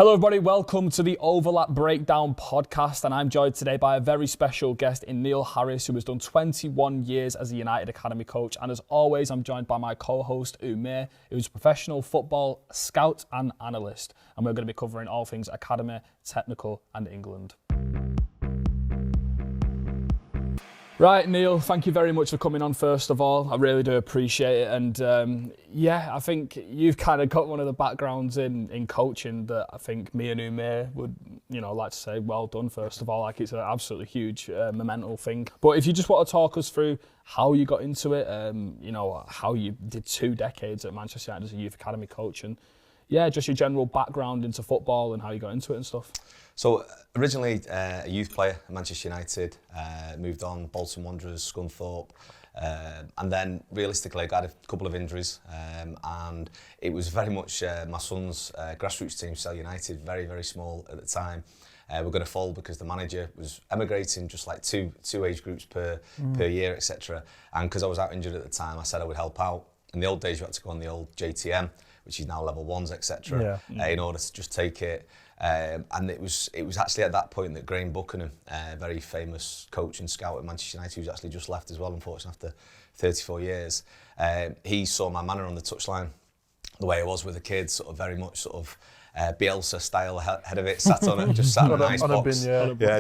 Hello everybody, welcome to the Overlap Breakdown podcast, and I'm joined today by a very special guest in Neil Harris, who has done 21 years as a United Academy coach, and as always I'm joined by my co-host Umir, who's a professional football scout and analyst, and we're going to be covering all things academy, technical and England. Right, Neil, thank you very much for coming on first of all. I really do appreciate it. And I think you've kind of got one of the backgrounds in coaching that I think me and Umir would, like to say well done first of all. Like, it's an absolutely huge momental thing. But if you just want to talk us through how you got into it, how you did 2 decades at Manchester United as a youth academy coach, and just your general background into football and how you got into it and stuff. So originally a youth player at Manchester United, moved on, Bolton Wanderers, Scunthorpe, and then realistically I got a couple of injuries, and it was very much my son's grassroots team, Shell United, very, very small at the time. We're going to fall because the manager was emigrating just like two age groups per year, etc. And because I was out injured at the time, I said I would help out. In the old days you had to go on the old JTM, which is now level 1s, etc. In order to just take it. And it was actually at that point that Graham Buckingham, a very famous coach and scout at Manchester United, who's actually just left as well, unfortunately, after 34 years, he saw my manner on the touchline, the way I was with the kids, sort of very much sort of Bielsa style head of it, sat on it, just sat in a nice box.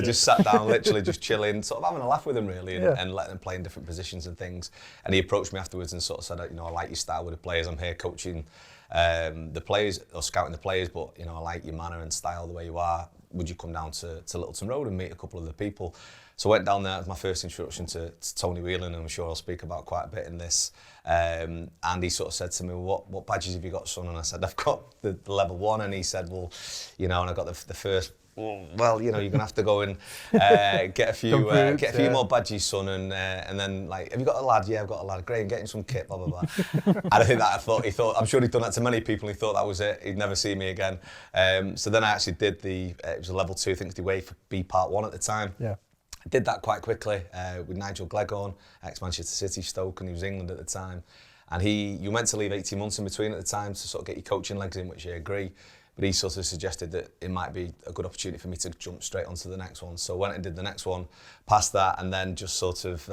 Just sat down, literally just chilling, sort of having a laugh with them really, and letting them play in different positions and things. And he approached me afterwards and sort of said, I like your style with the players. I'm here coaching the players or scouting the players, but I like your manner and style, the way you are. Would you come down to Littleton Road and meet a couple of the people? So I went down there. It was my first introduction to Tony Whelan, and I'm sure I'll speak about quite a bit in this. And he sort of said to me, what badges have you got, son? And I said, I've got the level 1. And he said, well, and I got the first. Well, you're going to have to go and get a few more badges, son, and then like, have you got a lad? Yeah, I've got a lad. Great, getting some kit, blah blah blah. And I think that he thought, I'm sure he'd done that to many people. He thought that was it. He'd never see me again. So then I actually did it was a level 2, I think, the UEFA B Part 1 at the time. Yeah. I did that quite quickly with Nigel Gleghorn, ex-Manchester City, Stoke, and he was England at the time. And you meant to leave 18 months in between at the time to sort of get your coaching legs in, which I agree. But he sort of suggested that it might be a good opportunity for me to jump straight onto the next one. So I went and did the next one, passed that, and then just sort of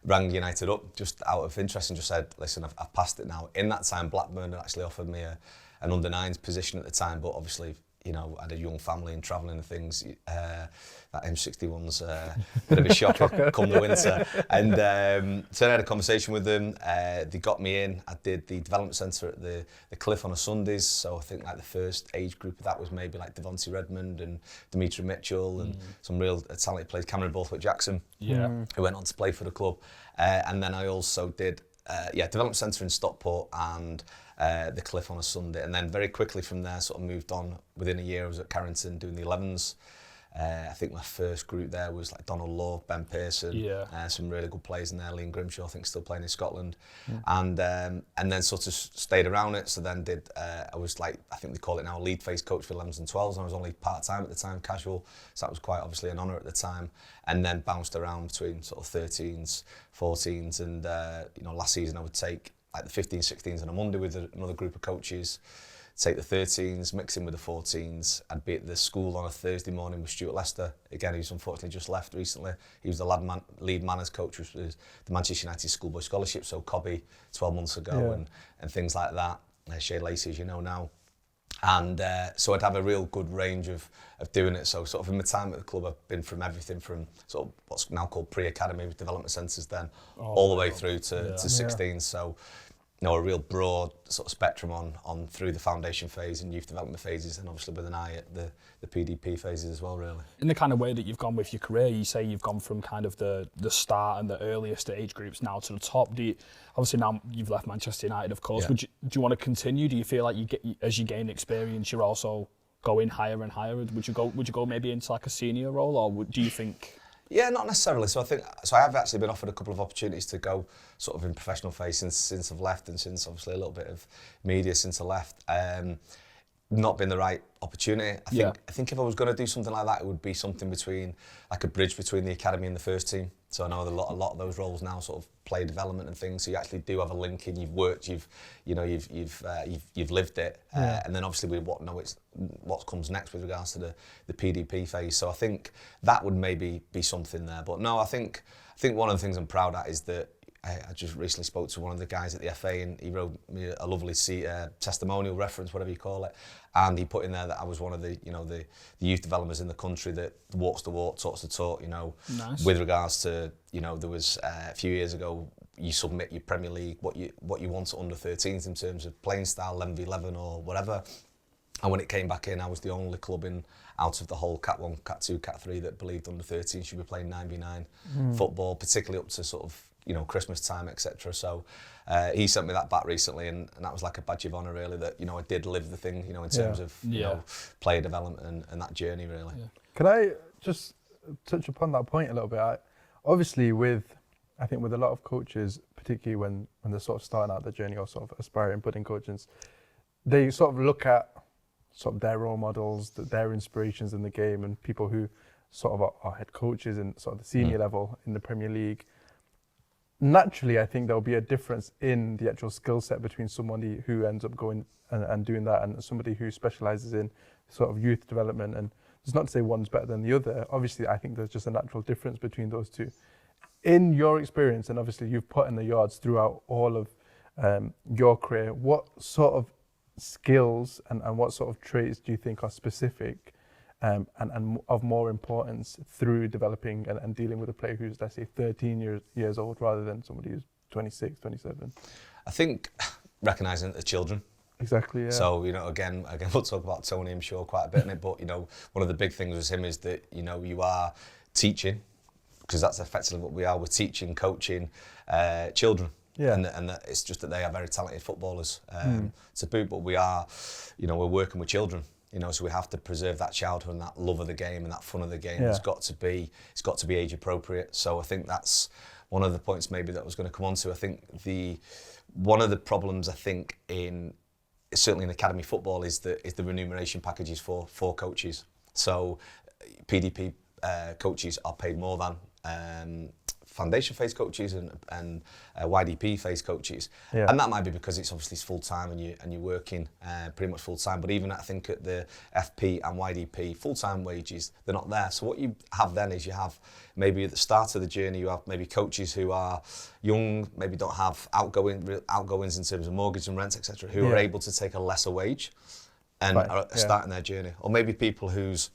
rang United up just out of interest and just said, listen, I've passed it now. In that time, Blackburn had actually offered me an under-9s position at the time, but obviously, I had a young family and travelling and things. That M61's a bit of a shock come the winter. And so I had a conversation with them. They got me in. I did the development centre at the Cliff on a Sundays. So I think like the first age group of that was maybe like Devontae Redmond and Dimitri Mitchell and some real talented players, Cameron Borthwick-Jackson, who went on to play for the club. And then I also did development centre in Stockport and the Cliff on a Sunday, and then very quickly from there sort of moved on. Within a year I was at Carrington doing the 11s. I think my first group there was like Donald Law, Ben Pearson, some really good players in there. Liam Grimshaw, I think, still playing in Scotland, and then sort of stayed around it. So then I was like, I think they call it now, lead phase coach for 11s and 12s, and I was only part-time at the time, casual, so that was quite obviously an honour at the time. And then bounced around between sort of 13s, 14s, and last season I would take like the 15s, 16s on a Monday with another group of coaches, take the 13s, mix in with the 14s. I'd be at the school on a Thursday morning with Stuart Lester. Again, he's unfortunately just left recently. He was the lead manners coach, which was the Manchester United Schoolboy Scholarship, so Cobby 12 months ago, and things like that. Shay Lacey, as you know now. And so I'd have a real good range of doing it. So sort of in my time at the club, I've been from everything from sort of what's now called pre-academy with development centres then, all the way through to 16. So a real broad sort of spectrum on through the foundation phase and youth development phases, and obviously with an eye at the PDP phases as well, really. In the kind of way that you've gone with your career, you say you've gone from kind of the start and the earliest age groups now to the top. Obviously now you've left Manchester United, of course. Do you want to continue? Do you feel like as you gain experience, you're also going higher and higher? Would you go maybe into like a senior role, or do you think? Yeah, not necessarily. So I have actually been offered a couple of opportunities to go sort of in professional phase since I've left, and since obviously a little bit of media since I left. not been the right opportunity. I think if I was going to do something like that, it would be something between, like a bridge between the academy and the first team. So I know a lot of those roles now sort of player development and things. So you actually do have a link in. You've worked, you've lived it, and then obviously we what comes next with regards to the PDP phase. So I think that would maybe be something there. But no, I think one of the things I'm proud at is that I just recently spoke to one of the guys at the FA, and he wrote me a lovely testimonial reference, whatever you call it, and he put in there that I was one of the youth developers in the country that walks the walk, talks the talk. Nice. With regards to there was a few years ago, you submit your Premier League what you want at under 13s in terms of playing style, 11v11 or whatever. And when it came back in, I was the only club out of the whole Cat 1, Cat 2, Cat 3 that believed under 13 should be playing 9v9 football, particularly up to sort of Christmas time, etc. So he sent me that back recently, and that was like a badge of honour, really, that I did live the thing, in terms of player development and that journey, really. Yeah. Can I just touch upon that point a little bit? Obviously, I think with a lot of coaches, particularly when they're sort of starting out their journey or sort of aspiring budding coaches, they sort of look at sort of their role models, their inspirations in the game, and people who sort of are head coaches in sort of the senior level in the Premier League. Naturally, I think there'll be a difference in the actual skill set between somebody who ends up going and doing that and somebody who specialises in sort of youth development. And it's not to say one's better than the other. Obviously, I think there's just a natural difference between those two. In your experience, and obviously you've put in the yards throughout all of your career, what sort of skills and what sort of traits do you think are specific and of more importance through developing and dealing with a player who's, let's say, 13 years old rather than somebody who's 26, 27? I think recognising the children. Exactly, yeah. So, again, we'll talk about Tony, I'm sure, quite a bit in it, but, one of the big things with him is that, you are teaching, because that's effectively what we are. We're teaching, coaching children. Yeah. And that it's just that they are very talented footballers to boot, but we are, we're working with children, so we have to preserve that childhood and that love of the game and that fun of the game. Yeah. It's got to be age appropriate. So I think that's one of the points maybe that I was going to come on to. I think one of the problems I think certainly in academy football is the remuneration packages for coaches. So PDP coaches are paid more than foundation phase coaches and YDP phase coaches, and that might be because it's obviously full time and you're working pretty much full time. But even I think at the FP and YDP full time wages, they're not there. So what you have then is you have maybe at the start of the journey you have maybe coaches who are young, maybe don't have outgoings in terms of mortgage and rent, etc., who are able to take a lesser wage and are starting their journey, or maybe people whose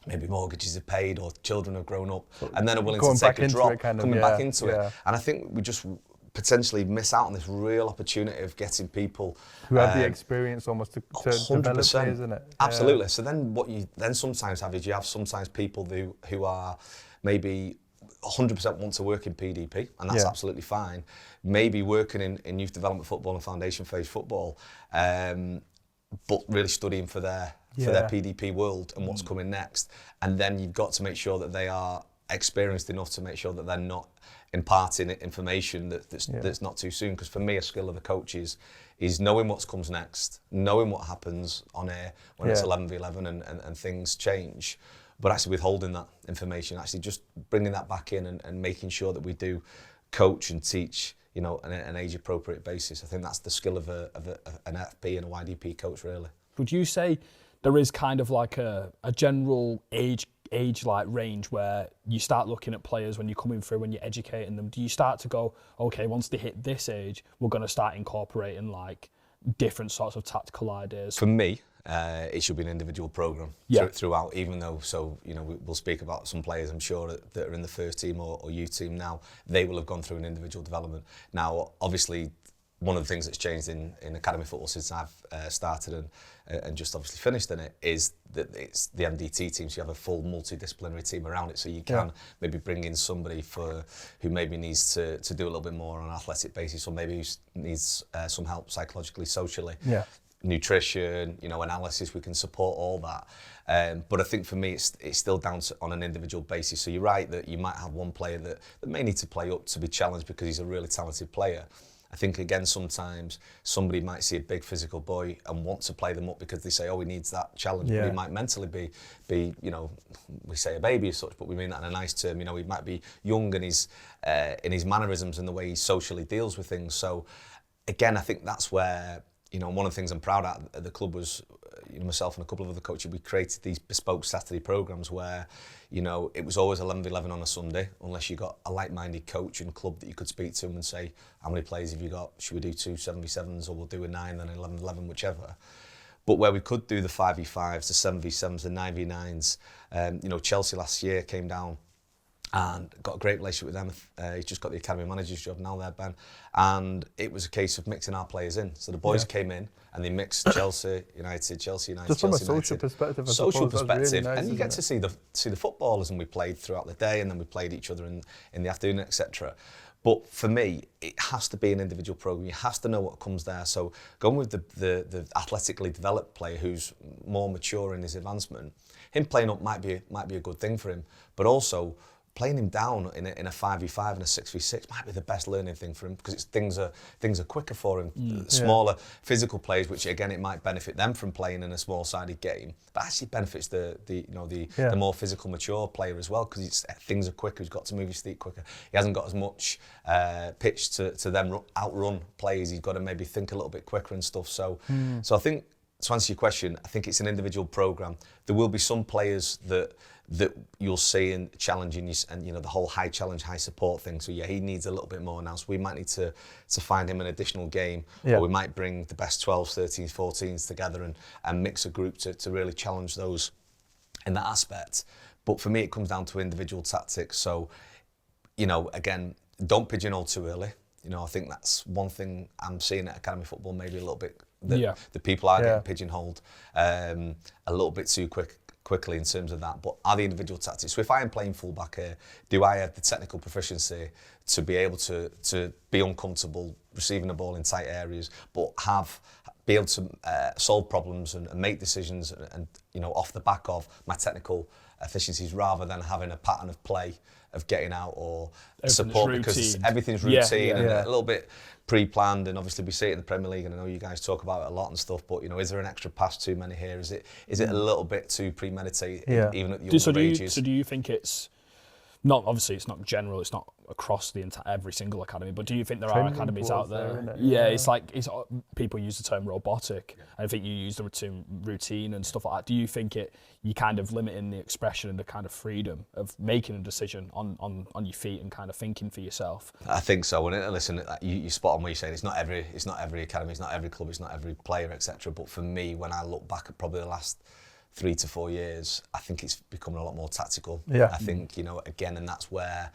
maybe mortgages are paid or children have grown up and then are willing to take a drop, coming back into it. And I think we just potentially miss out on this real opportunity of getting people who have the experience almost to develop players, isn't it? Absolutely. So then what you then sometimes have is you have sometimes people who are maybe 100% want to work in PDP, and that's absolutely fine. Maybe working in youth development football and foundation phase football, but really studying for their PDP world and what's coming next. And then you've got to make sure that they are experienced enough to make sure that they're not imparting information that's not too soon. Because for me, a skill of the coach is knowing what comes next, knowing what happens on air when it's 11v11 and things change, but actually withholding that information, actually just bringing that back in and making sure that we do coach and teach on an age-appropriate basis. I think that's the skill of an FP and a YDP coach, really. Would you say there is kind of like a general age like range where you start looking at players when you're coming through, when you're educating them? Do you start to go, okay, once they hit this age, we're going to start incorporating like different sorts of tactical ideas? For me, it should be an individual programme throughout, even though, we'll speak about some players, I'm sure, that are in the first team or youth team now, they will have gone through an individual development. Now, obviously, one of the things that's changed in academy football since I've started and just obviously finished in it is that it's the MDT team, so you have a full multidisciplinary team around it, so you can maybe bring in somebody who maybe needs to do a little bit more on an athletic basis, or maybe needs some help psychologically, socially. Nutrition, analysis, we can support all that. But I think for me, it's still down on an individual basis. So you're right that you might have one player that may need to play up to be challenged because he's a really talented player. I think again sometimes somebody might see a big physical boy and want to play them up because they say, oh, he needs that challenge, but he might mentally be we say a baby as such, but we mean that in a nice term. He might be young in his mannerisms and the way he socially deals with things. So again, I think that's where one of the things I'm proud at the club was myself and a couple of other coaches, we created these bespoke Saturday programmes where it was always 11-11 on a Sunday, unless you got a like-minded coach and club that you could speak to and say, how many players have you got? Should we do 2 7v7s, or we'll do a 9 then 11-11, whichever. But where we could do the 5v5s, the 7v7s, the 9v9s, Chelsea last year came down and got a great relationship with them. He's just got the academy manager's job now there, Ben. And it was a case of mixing our players in. So the boys came in and they mixed Chelsea United. Just from a social perspective, really nice, and you get to see the footballers, and we played throughout the day, and then we played each other in the afternoon, etc. But for me, it has to be an individual programme. You have to know what comes there. So going with the athletically developed player who's more mature in his advancement, him playing up might be a good thing for him, but also playing him down in a 5v5 and a 6v6 might be the best learning thing for him, because things are quicker for him. Smaller physical players, which again it might benefit them from playing in a small-sided game, but actually benefits the more physical, mature player as well, because things are quicker. He's got to move his feet quicker. He hasn't got as much pitch to then outrun players. He's got to maybe think a little bit quicker and stuff. So I think, to answer your question, I think it's an individual programme. There will be some players that you'll see in challenging you, and the whole high challenge, high support thing. So he needs a little bit more now. So we might need to find him an additional game, or we might bring the best 12s, 13s, 14s together and mix a group to really challenge those in that aspect. But for me, it comes down to individual tactics. So, again, don't pigeonhole too early. I think that's one thing I'm seeing at academy football, maybe a little bit. The people are getting pigeonholed a little bit too quickly in terms of that. But are the individual tactics? So if I am playing fullback here, do I have the technical proficiency to be able to be uncomfortable receiving the ball in tight areas, but be able to solve problems and make decisions and off the back of my technical efficiencies, rather than having a pattern of play of getting out or support, because everything's routine and a little bit pre-planned. And obviously we see it in the Premier League, and I know you guys talk about it a lot and stuff, but is there an extra pass too many here? Is it a little bit too premeditated, even at the younger ages? So do you think it's not, obviously it's not general, it's not across the every single academy, but do you think there are academies out there? It's like people use the term robotic, and I think you use the term routine and stuff like that. Do you think you kind of limiting the expression and the kind of freedom of making a decision on your feet and kind of thinking for yourself? I think so. And listen, you spot on what you're saying. It's not every academy, it's not every club, it's not every player, etc. But for me, when I look back at probably the last 3 to 4 years, I think it's becoming a lot more tactical. I think, again, and that's where,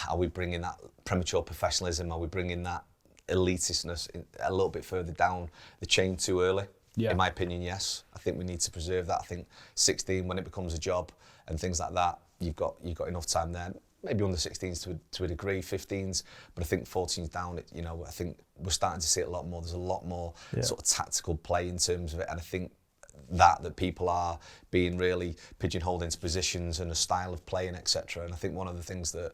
are we bringing that premature professionalism? Are we bringing that elitistness a little bit further down the chain too early? In my opinion, yes. I think we need to preserve that. I think 16, when it becomes a job and things like that, you've got enough time there. Maybe under 16s to a degree, 15s, but I think 14s down, I think we're starting to see it a lot more. There's a lot more sort of tactical play in terms of it, and I think that people are being really pigeonholed into positions and a style of playing, etc. And I think one of the things that,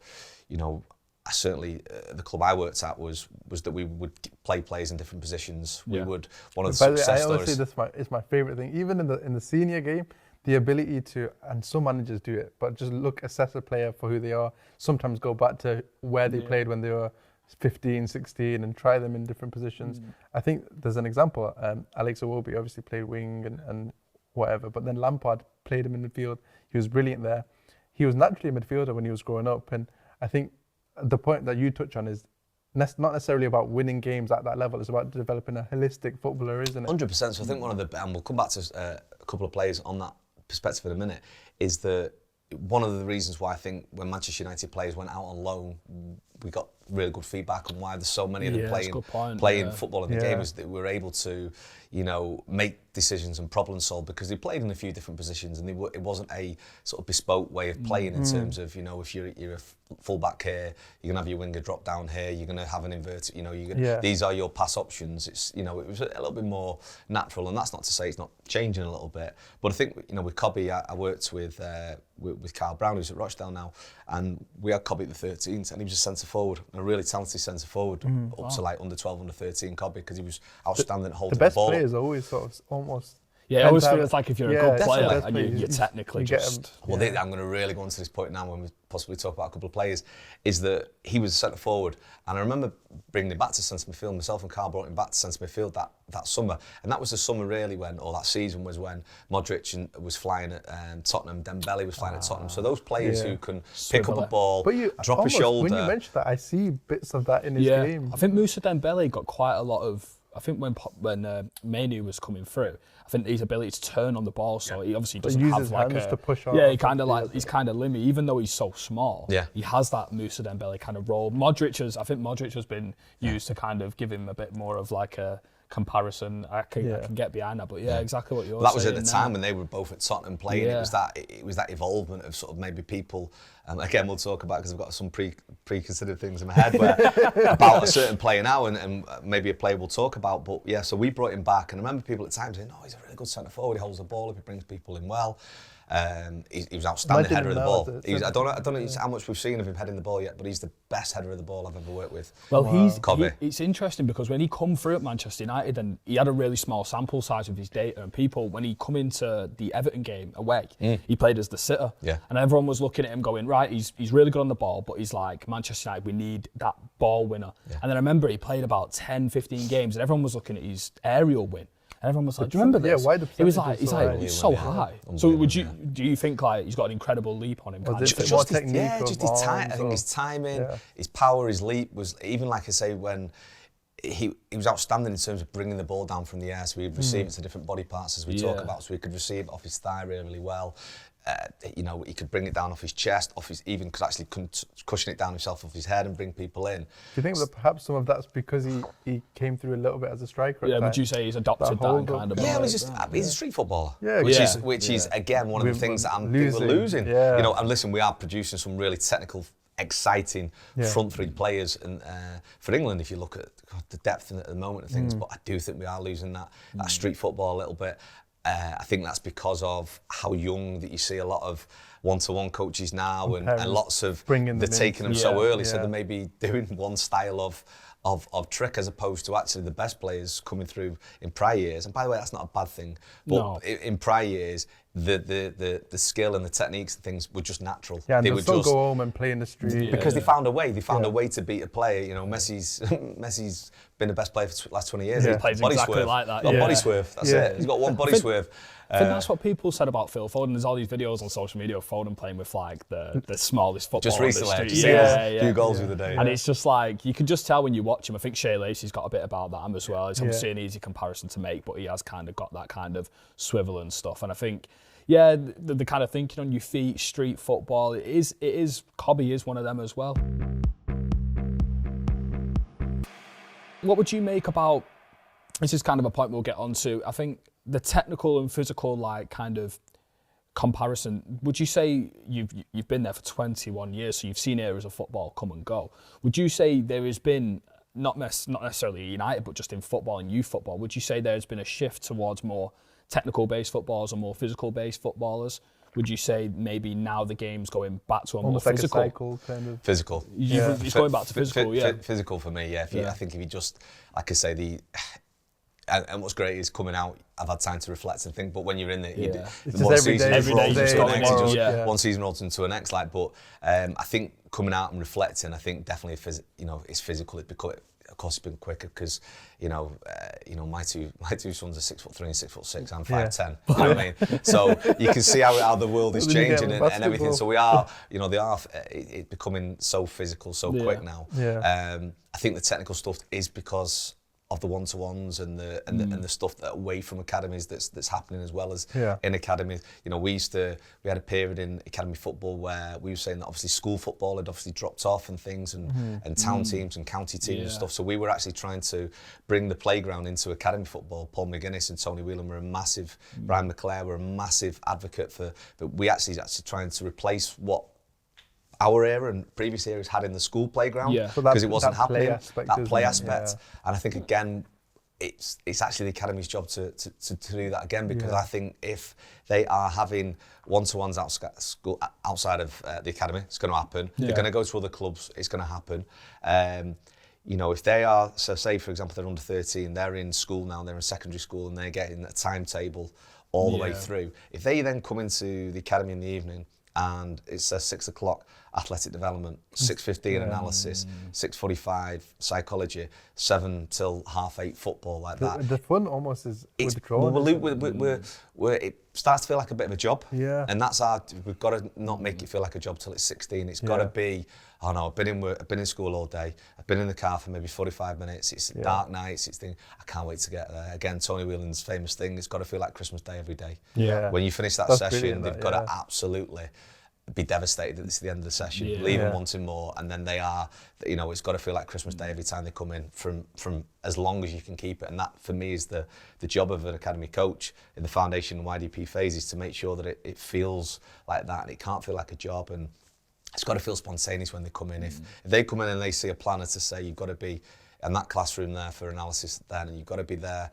I certainly the club I worked at was that we would play players in different positions. We would, one of the success stories. Honestly, it's my favourite thing. Even in the senior game, the ability to, and some managers do it, but just assess a player for who they are. Sometimes go back to where they played when they were 15, 16 and try them in different positions. I think there's an example. Alex Iwobi obviously played wing and whatever, but then Lampard played him in midfield. He was brilliant there. He was naturally a midfielder when he was growing up, and I think the point that you touch on is not necessarily about winning games at that level. It's about developing a holistic footballer, isn't it? 100%. So I think and we'll come back to a couple of players on that perspective in a minute, is that one of the reasons why I think when Manchester United players went out on loan, we got really good feedback on why there's so many of them playing football in the game, is that we're able to, make decisions and problem solve, because they played in a few different positions, and it wasn't a sort of bespoke way of playing in terms of, if you're a full-back here, you're going to have your winger drop down here, you're going to have an inverted, these are your pass options. It's, it was a little bit more natural, and that's not to say it's not changing a little bit, but I think, with Cobby, I worked with Carl Brown, who's at Rochdale now, and we had Cobby at the 13s, and he was a centre forward, and a really talented centre forward up to like under 12, under 13 Cobby, because he was outstanding at The holding best the ball. players always sort of almost. Yeah, it always feels like if you're a good player, definitely. and you're technically You get just... Well, I'm going to really go on to this point now when we possibly talk about a couple of players, is that he was a centre forward, and I remember bringing him back to centre midfield. Myself and Carl brought him back to centre midfield that summer, and that was the summer really that season was when Modric was flying at Tottenham, Dembele was flying at Tottenham. So those players who can pick up a ball, drop a shoulder. When you mention that, I see bits of that in his game. I think Moussa Dembele got quite a lot of. I think when Manu was coming through, I think his ability to turn on the ball, so he obviously doesn't have like hands to push off. Yeah, he's kind of limmy, even though he's so small. Yeah. He has that Moussa Dembele kind of role. I think Modric has been used to kind of give him a bit more of like a comparison. I can get behind that, but exactly what you're saying. That was at the time when they were both at Tottenham playing. Yeah. It was that evolvement of sort of maybe people. Again, we'll talk about, because I've got some preconsidered things in my head about a certain player now, and maybe a player we'll talk about. But yeah, so we brought him back, and I remember people at the time saying, "Oh, he's a really good centre forward. He holds the ball up. He brings people in well." He was outstanding header of the ball. I don't know how much we've seen of him heading the ball yet, but he's the best header of the ball I've ever worked with. Well, it's interesting because when he come through at Manchester United, and he had a really small sample size of his data, and people, when he come into the Everton game away, he played as the sitter, and everyone was looking at him going, right, he's really good on the ball, but he's like, Manchester United, we need that ball winner. And then I remember he played about 10, 15 games, and everyone was looking at his aerial win. And everyone was like, do you remember this? Yeah, why the it was like, he's so high. So do you think like he's got an incredible leap on him? Just his I think his timing, his power, his leap was, even like I say, when he was outstanding in terms of bringing the ball down from the air, so he'd receive it to different body parts as we talk about, so he could receive it off his thigh really, really well. He could bring it down off his chest, even could actually cushion it down himself off his head and bring people in. Do you think that perhaps some of that's because he came through a little bit as a striker? Yeah, would you say he's adopted that kind of? Yeah, he's a street footballer. Yeah, which is again one of the things that we're losing. Yeah. And listen, we are producing some really technical, exciting front three players, and for England, if you look at the depth at the moment of things, but I do think we are losing that street football a little bit. I think that's because of how young that you see a lot of one-to-one coaches now, and lots of they're taking them so early, so they may be doing one style of trick as opposed to actually the best players coming through in prior years. And by the way, that's not a bad thing, but in prior years, the skill and the techniques and things were just natural. Yeah, and they would still go home and play in the street. Because they found a way. They found a way to beat a player. Messi's been the best player for the last 20 years. He plays exactly like that. Body swerve, that's it. He's got one body swerve. I think that's what people said about Phil Foden. There's all these videos on social media of Foden playing with like the smallest football. Just recently, on the street. a few goals the other day. And it's just like, you can just tell when you watch him. I think Shea Lacey's got a bit about that as well. It's obviously an easy comparison to make, but he has kind of got that kind of swivel and stuff. And I think, the kind of thinking on your feet, street football, it is. Cobby is one of them as well. What would you make about? This is kind of a point we'll get onto. I think the technical and physical kind of comparison. Would you say you've been there for 21 years, so you've seen eras of football come and go? Would you say there has been not necessarily United, but just in football and youth football? Would you say there's been a shift towards more technical-based footballers or more physical-based footballers? Would you say maybe now the game's going back to a almost more like physical? A cycle, kind of. Physical. It's going back to physical, Physical for me, yeah. I think if you just, like I say, and what's great is coming out, I've had time to reflect and think, but when you're in it, one season rolls into the next. But I think coming out and reflecting, I think definitely it's physical. Of course, it's been quicker because my two sons are 6'3" and 6'6". I'm 5'10". You know what I mean? So you can see how the world is changing and everything. So we are, it's becoming so physical, so quick now. I think the technical stuff is because of the one-to-ones and the stuff that away from academies that's happening as well as in academies. We had a period in academy football where we were saying that obviously school football had obviously dropped off and things, and town teams and county teams and stuff. So we were actually trying to bring the playground into academy football. Paul McGuinness and Tony Whelan were a massive, Brian McClare were a massive advocate for, but we actually trying to replace what our era and previous eras had in the school playground, because it wasn't happening. That play aspect. And I think again, it's actually the academy's job to do that again, because I think if they are having one-to-ones outside of the academy, it's going to happen. They're going to go to other clubs, it's going to happen. You know, if they are, so say for example they're under 13, they're in school now, they're in secondary school, and they're getting a timetable all the way through. If they then come into the academy in the evening and it says 6 o'clock athletic development, 6:15 analysis, 6:45 psychology, 7 till 8:30 football, like that. The fun almost is It's, withdrawn. it starts to feel like a bit of a job. Yeah. And that's we've got to not make it feel like a job till it's 16. It's got to be, oh no, I've been in work, I've been in school all day, I've been in the car for maybe 45 minutes, it's dark nights, it's thing, I can't wait to get there. Again, Tony Whelan's famous thing, it's got to feel like Christmas Day every day. Yeah. When you finish that That's session, brilliant, they've got to absolutely be devastated that this is the end of the session, leaving wanting more, and then they are, you know, it's got to feel like Christmas Day every time they come in, from as long as you can keep it. And that for me is the job of an academy coach in the foundation and YDP phase, is to make sure that it feels like that, and it can't feel like a job, and it's got to feel spontaneous when they come in. If they come in and they see a planner to say you've got to be in that classroom there for analysis then, and you've got to be there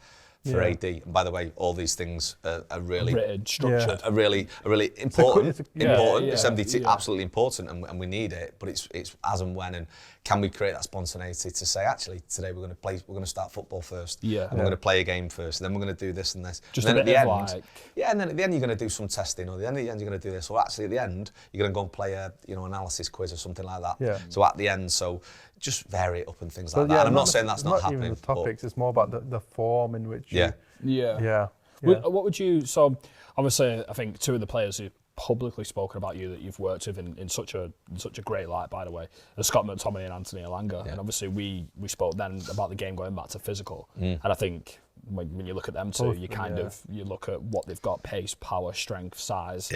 for AD. And by the way, all these things are really written, structured, are really important. It's MDT, Yeah. absolutely important, and we need it. But it's as and when, and can we create that spontaneity to say, actually, today we're going to start football first, and we're going to play a game first, and then we're going to do this and this. Just and a then bit at the of end, like, and then at the end you're going to do some testing, or at the end you're going to do this, or actually at the end you're going to go and play a analysis quiz or something like that. Yeah. So at the end, just vary it up and things like that. And I'm not saying that's not happening. Even the topics, it's more about the form in which you... Yeah. What would you, so obviously I think two of the players who've publicly spoken about you that you've worked with in such a great light, by the way, are Scott McTominay and Anthony Elanga. And obviously we spoke then about the game going back to physical. And I think when you look at them two, you kind of, you look at what they've got: pace, power, strength, size.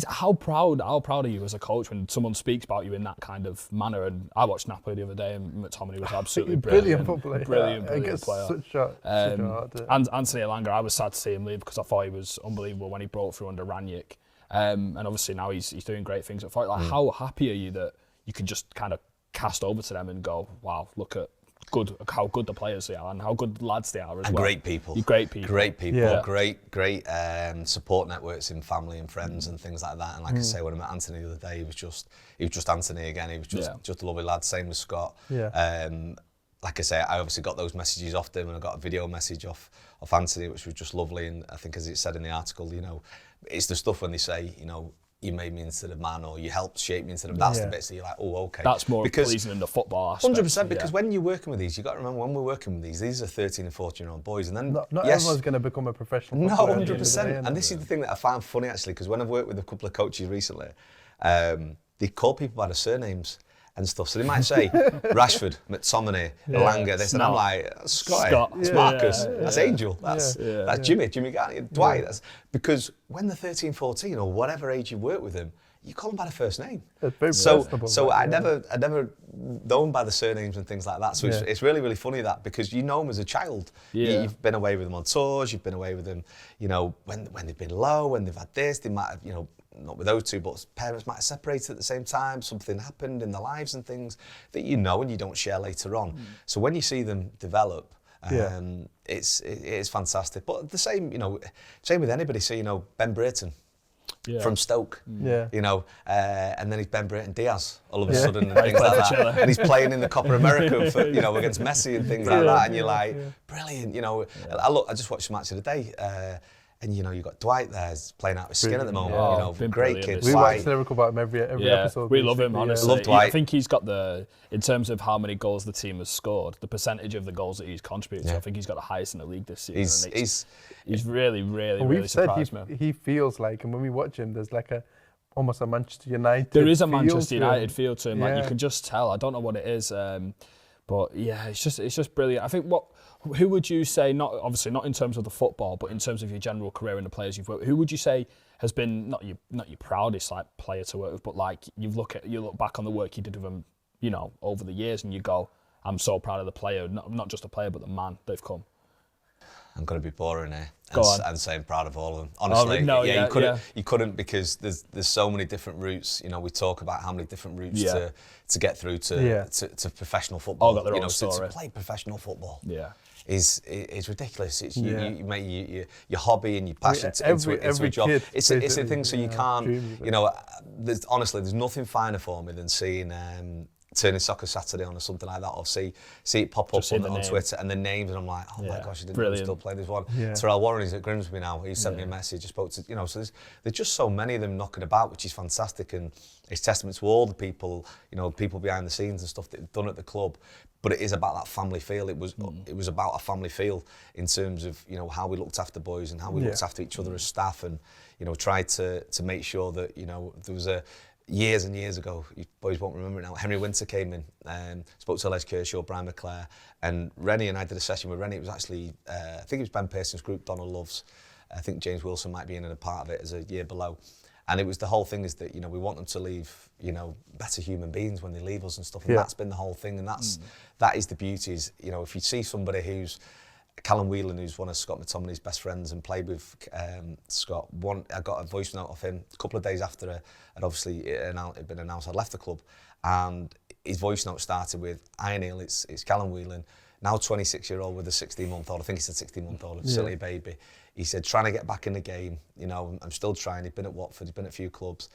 How proud are you as a coach when someone speaks about you in that kind of manner? And I watched Napoli the other day, and McTominay was absolutely brilliant. Brilliant player. Such a and Anthony Elanga, I was sad to see him leave because I thought he was unbelievable when he broke through under Ranić. And obviously now he's doing great things at Forest. Like, how happy are you that you can just kind of cast over to them and go, wow, look at how good the players they are and how good lads they are as and well. Great people. Great people. Great support networks in family and friends and things like that. And like I say, when I met Anthony the other day, he was just Anthony again. He was just a lovely lad. Same with Scott. Like I say, I obviously got those messages off him, and I got a video message off Anthony, which was just lovely. And I think, as it said in the article, you know, it's the stuff when they say, you know, you made me into the man, or you helped shape me into the... That's the bits that you're like, oh, okay. That's more pleasing than the football aspect. 100%, because when you're working with these, you've got to remember, when we're working with these are 13 and 14-year-old boys, and then... Not everyone's going to become a professional No, footballer 100%. And this is the thing that I found funny, actually, because when I've worked with a couple of coaches recently, they call people by their surnames and stuff. So they might say Rashford, McTominay, Elanga, this, and I'm like, Scott, that's Marcus, that's Angel, that's Jimmy Garnett, Dwight. That's because when they're 13, 14, or whatever age you work with them, you call them by the first name. So I never know them by the surnames and things like that. So it's really, really funny that, because you know them as a child. You've been away with them on tours, you've been away with them, you know, when they've been low, when they've had this, they might have, you know, not with those two, but parents might have separated at the same time, something happened in their lives and things that you know and you don't share later on. So when you see them develop, it's fantastic. But the same, you know, same with anybody. So, you know, Ben Brayton from Stoke, you know, and then he's Ben Brayton Diaz all of a sudden and things like that. And he's playing in the Copa America for, you know, against Messi and things like that. And you're like, brilliant, you know. I just watched the match of the day. And you know, you've got Dwight there playing out his skin at the moment. You know, great kid. We watch lyrical about him every episode. We love him, honestly. Love Dwight. I think he's got in terms of how many goals the team has scored, the percentage of the goals that he's contributed to, I think he's got the highest in the league this season. He's really, really, really surprised me. He feels like, and when we watch him, there's like almost a Manchester United. There is a Manchester United feel to him. Like, you can just tell. I don't know what it is, but yeah, it's just brilliant. I think who would you say, obviously not in terms of the football, but in terms of your general career and the players you've worked with, who would you say has been not your proudest like player to work with, but like you look back on the work you did with them, you know, over the years, and you go, I'm so proud of the player, not just the player, but the man they've come. I'm going to be boring here Go on. and say I'm proud of all of them. Honestly, no, you couldn't because there's so many different routes. You know, we talk about how many different routes to get through to professional football. All got their own to story. play professional football. Yeah. Is ridiculous. It's you make your hobby and your passion into a job. It's a thing. So you can't. You know, there's nothing finer for me than seeing. Turning Soccer Saturday on or something like that, or see it pop up on Twitter and the names, and I'm like, oh my gosh, I didn't know we still play this one. Terrell Warren is at Grimsby now. He sent me a message. I spoke to, so there's just so many of them knocking about, which is fantastic, and it's testament to all the people, people behind the scenes and stuff that they've done at the club. But it is about that family feel. It was about a family feel in terms of how we looked after boys and how we looked after each other as staff, and tried to make sure that there was a. Years and years ago, you boys won't remember it now, Henry Winter came in, spoke to Les Kershaw, Brian McClare, and Rennie and I did a session with Rennie. It was actually, I think it was Ben Pearson's group, Donald Love's. I think James Wilson might be in a part of it as a year below. And it was the whole thing is that, we want them to leave, better human beings when they leave us and stuff. And that's been the whole thing. And that is the beauty is, if you see somebody who's, Callum Whelan, who's one of Scott McTominay's best friends and played with Scott. I got a voice note of him a couple of days after it had been announced I'd left the club, and his voice note started with, "Hi Neil, it's Callum Whelan, now 26-year-old with a 16-month-old. I think he said 16-month-old, silly baby." He said, "Trying to get back in the game. I'm still trying. He'd been at Watford. He'd been at a few clubs."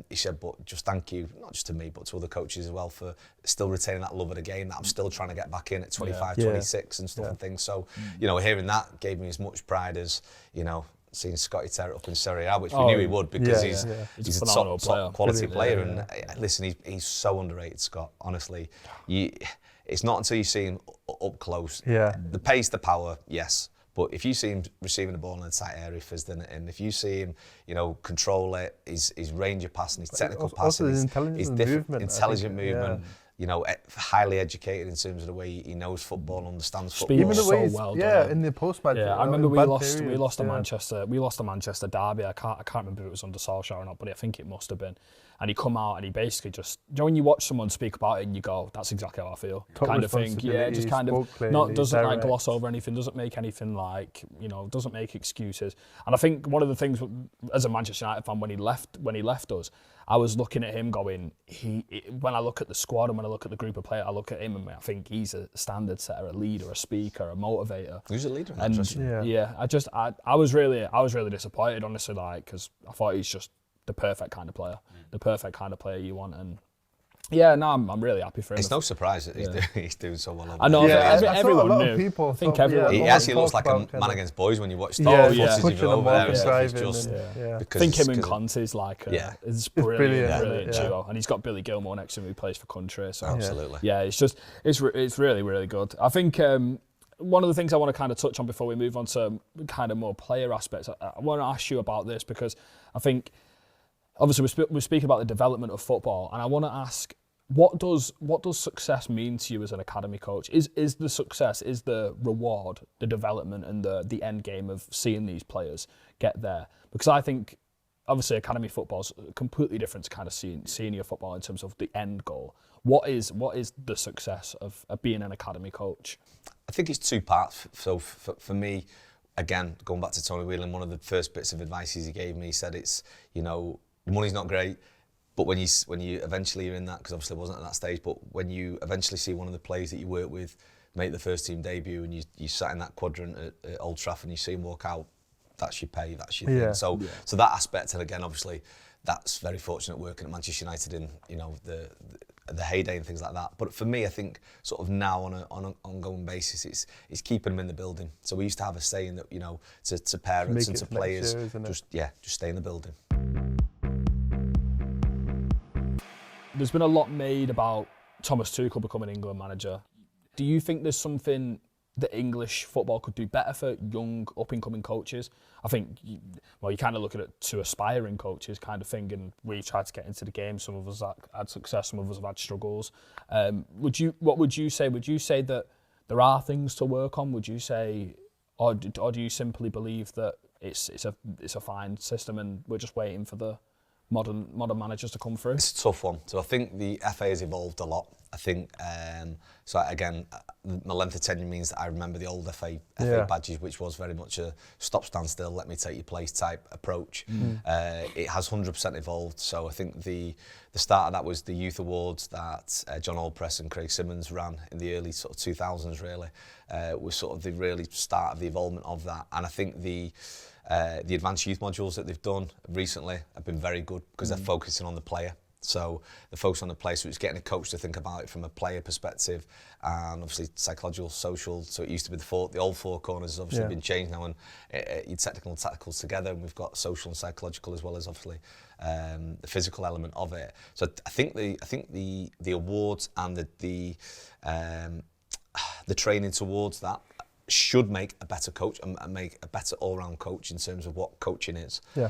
He said, "But just thank you, not just to me, but to other coaches as well, for still retaining that love of the game that I'm still trying to get back in at 25, 26 and stuff and things." So, hearing that gave me as much pride as, seeing Scotty tear it up in Serie A, which we knew he would because he's a top quality player. And listen, he's so underrated, Scott, honestly. It's not until you see him up close. The pace, the power, yes. But if you see him receiving the ball in a tight area, fizzing it in, if you see him, control it, his range of passing, his technical passing, his intelligent movement, highly educated in terms of the way he knows football, understands football. Even the way in the post-match. Yeah, I remember we lost to Manchester derby. I can't remember if it was under Solskjaer or not, but I think it must have been. And he come out and he basically just, when you watch someone speak about it and you go, that's exactly how I feel, kind of thing. Yeah, just kind of doesn't gloss over anything, doesn't make anything doesn't make excuses. And I think one of the things as a Manchester United fan when he left us, I was looking at him going, when I look at the squad and when I look at the group of players, I look at him and I think he's a standard setter, a leader, a speaker, a motivator. Who's a leader? I was really disappointed, honestly, because I thought he's just the perfect kind of player, the perfect kind of player you want. And I'm really happy for him. It's no surprise that he's doing so well. I know, everyone a lot knew. Of people I think everyone. He actually looks like a man against boys when you watch footage of over there. I think him and Conte's it's brilliant duo, and he's got Billy Gilmore next to him who plays for country. So absolutely, it's really really good. I think. One of the things I want to kind of touch on before we move on to kind of more player aspects, I want to ask you about this because I think, obviously, we're speaking about the development of football, and I want to ask, what does success mean to you as an academy coach? Is the success, is the reward, the development, and the end game of seeing these players get there? Because I think, obviously, academy football's completely different to kind of senior football in terms of the end goal. What is the success of being an academy coach? I think it's two parts. So for me, again, going back to Tony Whelan, one of the first bits of advice he gave me, he said it's, money's not great, but when you eventually you're in that, because obviously I wasn't at that stage, but when you eventually see one of the players that you work with make the first team debut and you sat in that quadrant at Old Trafford and you see him walk out, that's your pay, that's your thing. So that aspect, and again, obviously, that's very fortunate working at Manchester United in, the heyday and things like that. But for me, I think sort of now on an ongoing basis, it's keeping them in the building. So we used to have a saying that, to parents and to players, just stay in the building. There's been a lot made about Thomas Tuchel becoming England manager. Do you think there's something that English football could do better for young, up-and-coming coaches? I think, you kind of look at it to aspiring coaches kind of thing, and we tried to get into the game. Some of us had success, some of us have had struggles. What would you say? Would you say that there are things to work on? Would you say, or do you simply believe that it's a fine system and we're just waiting for the modern managers to come through? It's a tough one. So I think the FA has evolved a lot. I think, so again, my length of tenure means that I remember the old FA badges, which was very much a stop, stand still, let me take your place type approach. It has 100% evolved. So I think the start of that was the youth awards that John Allpress and Craig Simmons ran in the early sort of 2000s, really, was sort of the really start of the evolvement of that. And I think the advanced youth modules that they've done recently have been very good because they're focusing on the player. So the focus on the player, so it's getting a coach to think about it from a player perspective, and obviously psychological, social. So it used to be the old four corners has obviously been changed now, and your technical and tactical together, and we've got social and psychological as well as obviously the physical element of it. So I think the awards and the training towards that should make a better coach and make a better all-round coach in terms of what coaching is. Yeah.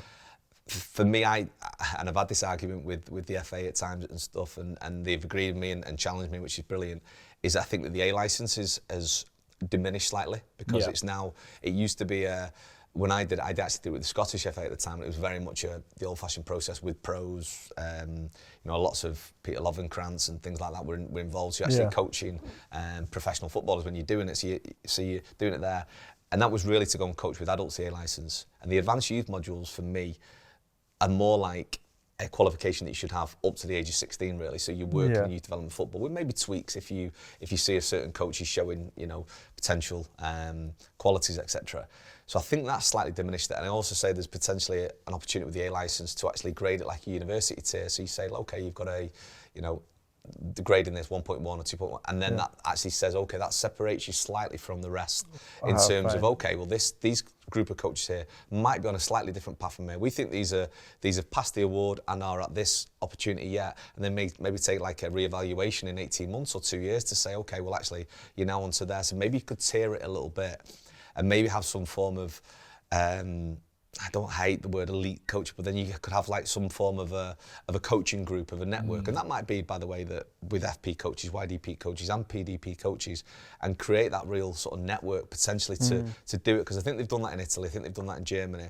For me, I've had this argument with the FA at times and stuff, and they've agreed with me and challenged me, which is brilliant, is I think that the A licence has diminished slightly because it's now, it used to be when I actually did it with the Scottish FA at the time, it was very much the old-fashioned process with pros, lots of Peter Lovenkrantz and things like that were involved. So you're actually coaching professional footballers when you're doing it, so you're doing it there. And that was really to go and coach with adults, the A licence. And the advanced youth modules, for me, are more like a qualification that you should have up to the age of 16, really. So you work in youth development football with maybe tweaks if you see a certain coach is showing, potential qualities, etc. So I think that's slightly diminished it. And I also say there's potentially an opportunity with the A licence to actually grade it like a university tier. So you say, okay, you've got the grade in this 1.1 or 2.1, and then that actually says, okay, that separates you slightly from the rest in terms of, okay, well, these group of coaches here might be on a slightly different path from me. We think these have passed the award and are at this opportunity yet, and then maybe take like a re-evaluation in 18 months or 2 years to say, okay, well, actually, you're now onto there. So maybe you could tier it a little bit and maybe have some form of, I don't hate the word elite coach, but then you could have like some form of a coaching group, of a network. And that might be, by the way, that with FP coaches, YDP coaches and PDP coaches, and create that real sort of network potentially to do it. Because I think they've done that in Italy, I think they've done that in Germany.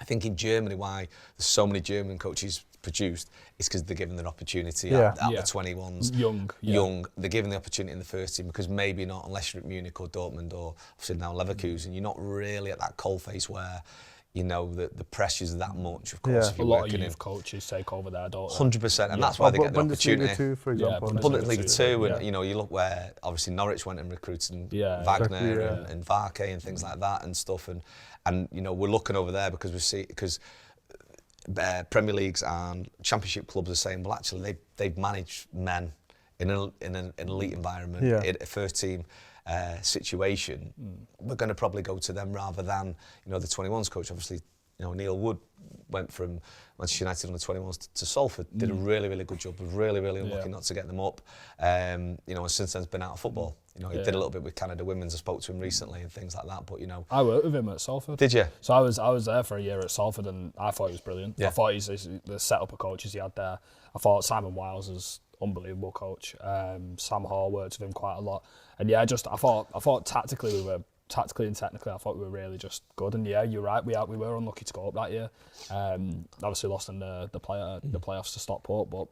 I think in Germany, why there's so many German coaches produced is because they're given an opportunity at the 21s. Young. They're given the opportunity in the first team because maybe not, unless you're at Munich or Dortmund or obviously now Leverkusen, you're not really at that coalface where the pressure's that much, of course. If you're a lot of youth coaches take over there, don't they? 100%, and that's why they get the opportunity. Bundesliga 2, for example. Bundesliga 2, and you look where obviously Norwich went and recruited Wagner and Varkey and things like that and stuff, and we're looking over there because Premier Leagues and Championship clubs are saying, well, actually they've managed men in an elite environment, in a first team situation. We're going to probably go to them rather than the 21s coach. Obviously, Neil Wood went from Manchester United on the 21s to Salford, did a really, really good job, was really, really unlucky not to get them up. And since then has been out of football. He did a little bit with Canada Women's. I spoke to him recently and things like that. But I worked with him at Salford. Did you? So I was there for a year at Salford, and I thought he was brilliant. I thought the setup of coaches he had there. I thought Simon Wiles was unbelievable coach. Sam Hall worked with him quite a lot, and I thought tactically and technically I thought we were really just good. And you're right, we were unlucky to go up that year. Obviously lost in the playoffs to Stockport, but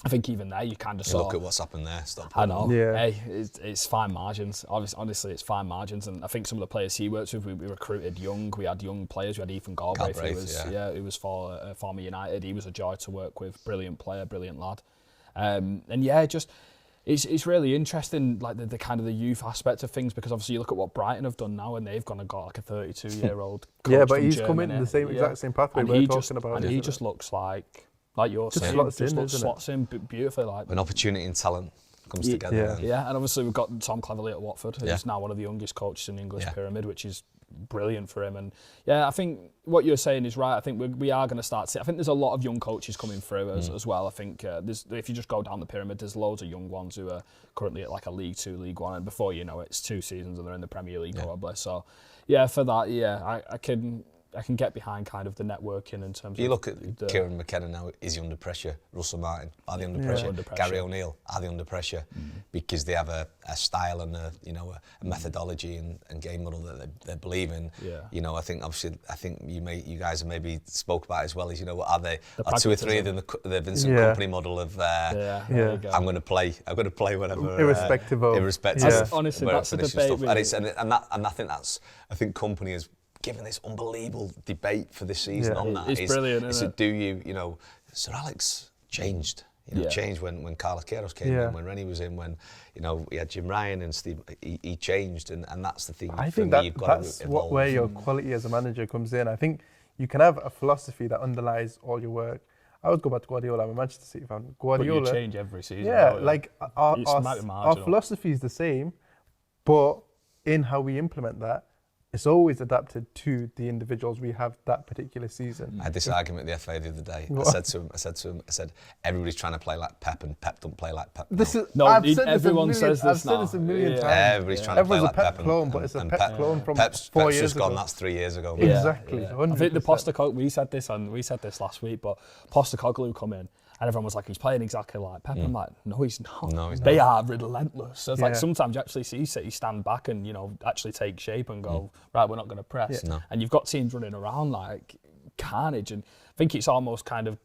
I think even there you kind of saw. Look at what's happened there, Stockport. I know. Yeah. Hey, it's fine margins. Honestly, it's fine margins, and I think some of the players he works with, we recruited young. We had young players. We had Ethan Galbraith, who was for former United. He was a joy to work with. Brilliant player, brilliant lad. It's really interesting, like the kind of the youth aspect of things, because obviously you look at what Brighton have done now, and they've gone and got like a 32-year-old coach. Yeah, but from he's Germany. come in the exact same pathway we're talking about. And he just looks like you're just saying, slots in beautifully. Like an opportunity and talent comes together. Yeah, and obviously we've got Tom Cleverley at Watford, who's now one of the youngest coaches in the English pyramid, which is brilliant for him. And I think what you're saying is right. I think we are going to start to see, I think there's a lot of young coaches coming through as well. I think if you just go down the pyramid, there's loads of young ones who are currently at like a League 2, League 1, and before you know it, it's 2 seasons and they're in the Premier League probably. So for that, I can I can get behind kind of the networking in terms You of... look at Kieran McKenna now, is he under pressure? Russell Martin, are they under pressure? Under pressure. Gary O'Neill, are they under pressure? Because they have a style and a methodology and game model that they believe in. Yeah. I think you guys have maybe spoke about it as well as, are they, The are 2 or 3 of them the Vincent Company model of, I'm going to play whatever. Irrespective of. Honestly, that's a debate. And I think Company has given this unbelievable debate for this season on that. It's brilliant, isn't it? Sir Alex changed. Changed when Carlos Queiroz came in, when Rennie was in, when we had Jim Ryan and Steve. He changed, and that's the thing. I think that's where your quality as a manager comes in. I think you can have a philosophy that underlies all your work. I would go back to Guardiola. I'm a Manchester City fan. Guardiola, but you change every season. Yeah, our philosophy is the same, but in how we implement that, it's always adapted to the individuals we have that particular season. I had this argument at the FA the other day. I said to him, everybody's trying to play like Pep, and Pep don't play like Pep. Everyone says this I've now. said this a million times. Everybody's trying to play like Pep. Everyone's a Pep clone, but it's a Pep clone from Pep's 4 years just ago. gone. That's 3 years ago. Yeah. Exactly. I think the Postecoglou, we said this last week, but Postecoglou come in. And everyone was like, he's playing exactly like Pep. I'm like, no, he's not. No, he's they not. are relentless. So it's like sometimes you actually see City stand back and, actually take shape and go, right, we're not going to press. No. And you've got teams running around like carnage. And I think it's almost kind of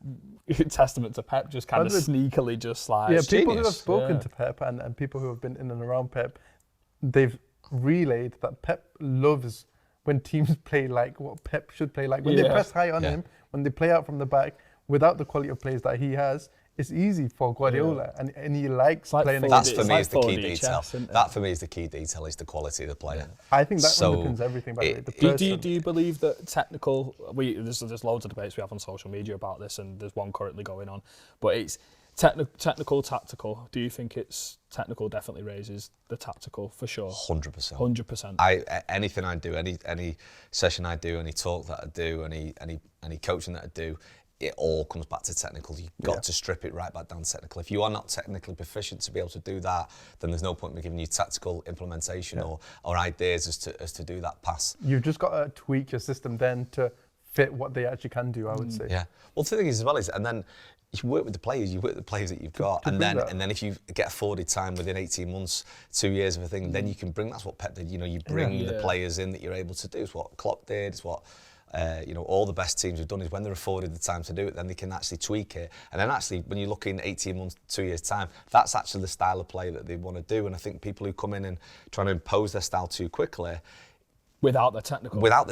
a testament to Pep, just kind of sneakily just like... Yeah, people who have spoken to Pep and people who have been in and around Pep, they've relayed that Pep loves when teams play like what Pep should play like. When they press high on him, when they play out from the back, without the quality of players that he has, it's easy for Guardiola, and he likes playing against. That's for me is the key detail. That for me is the key detail, is the quality of the player. I think that underpins everything. By the way, do you believe that technical? There's loads of debates we have on social media about this, and there's one currently going on. But it's technical, tactical. Do you think it's technical definitely raises the tactical for sure? 100%. 100%. Anything I do, any session I do, any talk that I do, any coaching that I do, it all comes back to technical. You've got to strip it right back down to technical. If you are not technically proficient to be able to do that, then there's no point in giving you tactical implementation or ideas as to do that pass. You've just got to tweak your system then to fit what they actually can do, I would say. Yeah. Well, the thing is as well is, and then you work with the players, that you've got, and then if you get afforded time within 18 months, 2 years of a thing, then you can bring. That's what Pep did. You bring the players in that you're able to do. It's what Klopp did. It's what all the best teams have done, is when they're afforded the time to do it, then they can actually tweak it. And then actually, when you look in 18 months, 2 years' time, that's actually the style of play that they want to do. And I think people who come in and trying to impose their style too quickly, without the technical, and without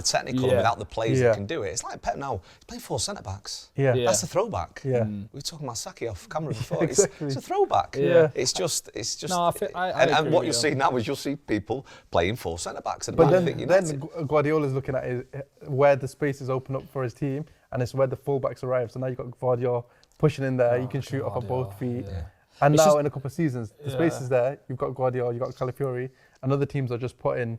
the players that can do it. It's like Pep now, he's playing 4 centre-backs. That's a throwback. We were talking about Saki off camera before. Exactly. It's a throwback. It's just. No, I what you'll see now is you'll see people playing 4 centre-backs. But then Guardiola's looking at where the spaces open up for his team, and it's where the fullbacks arrive. So now you've got Guardiola pushing in there. You can shoot off of both feet. Yeah. And now in a couple of seasons, the space is there. You've got Guardiola, you've got Calafiori, and other teams are just putting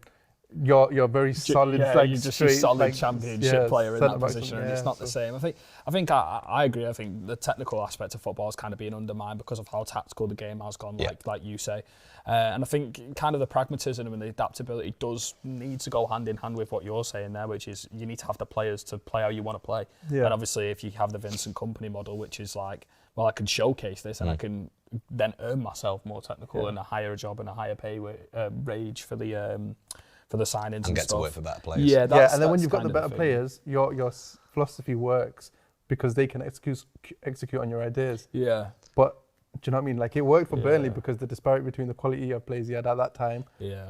you're very solid, you're just a solid championship player in that position, and it's not the same. I think I agree. I think the technical aspect of football is kind of being undermined because of how tactical the game has gone, like you say. And I think kind of the pragmatism and the adaptability does need to go hand in hand with what you're saying there, which is you need to have the players to play how you want to play. And obviously, if you have the Vincent Company model, which is like, well, I can showcase this and I can then earn myself more technical and a higher job and a higher pay wage for the signings and get stuff. To work for better players. And then when you've got the better players, your philosophy works because they can execute on your ideas. Yeah. But do you know what I mean? Like, it worked for Burnley because the disparity between the quality of players he had at that time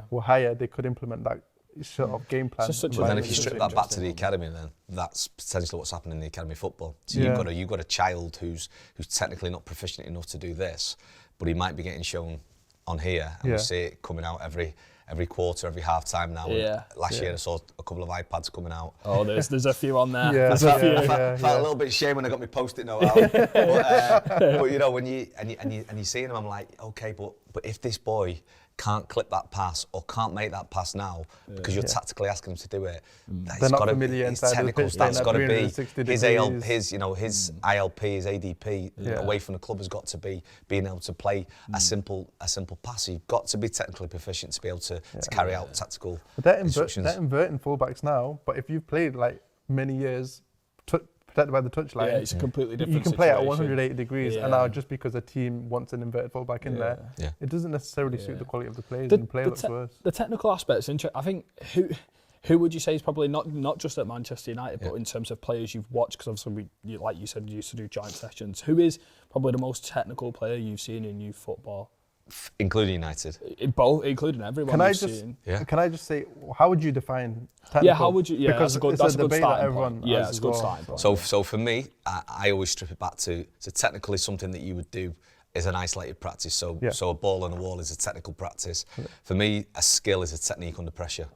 were higher. They could implement that sort of game plan. But then if you strip that back to the academy, then that's potentially what's happening in the academy football. So you've got a child who's technically not proficient enough to do this, but he might be getting shown on here, and we see it coming out every quarter, every half time now. Last year I saw a couple of iPads coming out. Oh, there's a few on there. I felt a little bit ashamed when I got my Post-it note out. but when you're seeing them, I'm like, okay, but if this boy can't clip that pass or can't make that pass now because you're tactically asking him to do it, they're not familiar his technical that's got to be his ILP, his ADP away from the club has got to be being able to play a simple pass. You've got to be technically proficient to be able to carry out tactical instructions. They're inverting fullbacks now, but if you've played like many years protected by the touchline. Yeah, it's a completely different You can play at situation. 180 degrees, Yeah. and now just because a team wants an inverted fullback in there, Yeah. it doesn't necessarily suit Yeah. the quality of the players, The- and the play the looks te- worse. The technical aspects, I think, who would you say is probably not just at Manchester United, but in terms of players you've watched, because obviously, like you said, you used to do joint sessions. Who is probably the most technical player you've seen in youth football? Including United. Both, including everyone Can I you've just seen. Yeah. can I just say, how would you define technical? Yeah, how would you? Yeah, because that's it's a good debate that starting everyone point. Yeah, has it's as a good well. starting point. So for me, I always strip it back to, so technical is something that you would do as an isolated practice. So Yeah. so a ball on a wall is a technical practice. For me, a skill is a technique under pressure.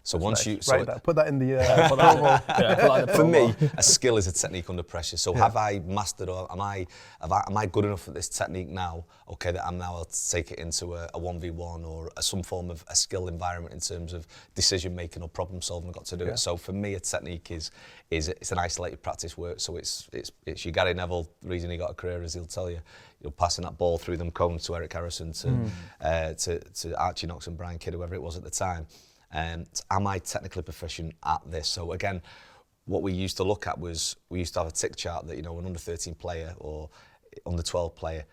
So once you Write that. Put that in the Put that in- yeah, put that in the for promo. me, a skill is a technique under pressure. So have I mastered, or am I good enough at this technique now? Okay, that I'm now able to take it into a 1v1 or some form of a skill environment in terms of decision making or problem solving. I've got to do it. So for me, a technique is it's an isolated practice work. So it's your Gary Neville. The reason he got a career is he'll tell you, passing that ball through them cones to Eric Harrison, to Archie Knox and Brian Kidd, whoever it was at the time. Am I technically proficient at this? So again, what we used to look at was, we used to have a tick chart that, an under 13 player or under 12 player,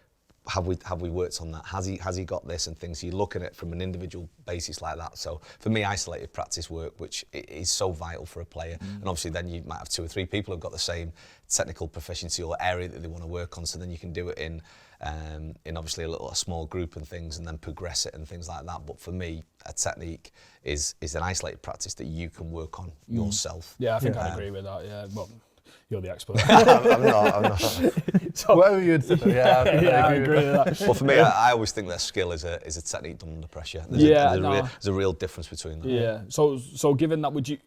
have we worked on that? Has he got this and things? So you're looking at it from an individual basis like that. So for me, isolated practice work, which is so vital for a player. And obviously then you might have 2 or 3 people who've got the same technical proficiency or area that they want to work on. So then you can do it in obviously a small group and things, and then progress it and things like that. But for me, a technique is an isolated practice that you can work on yourself. Yeah, I think I'd agree with that. Yeah, well, you're the expert. I'm not. So, Whatever you would say. Yeah, I agree with that. Well, for me, I always think that skill is a technique done under pressure. There's there's a real difference between them. Yeah. So given that, would you?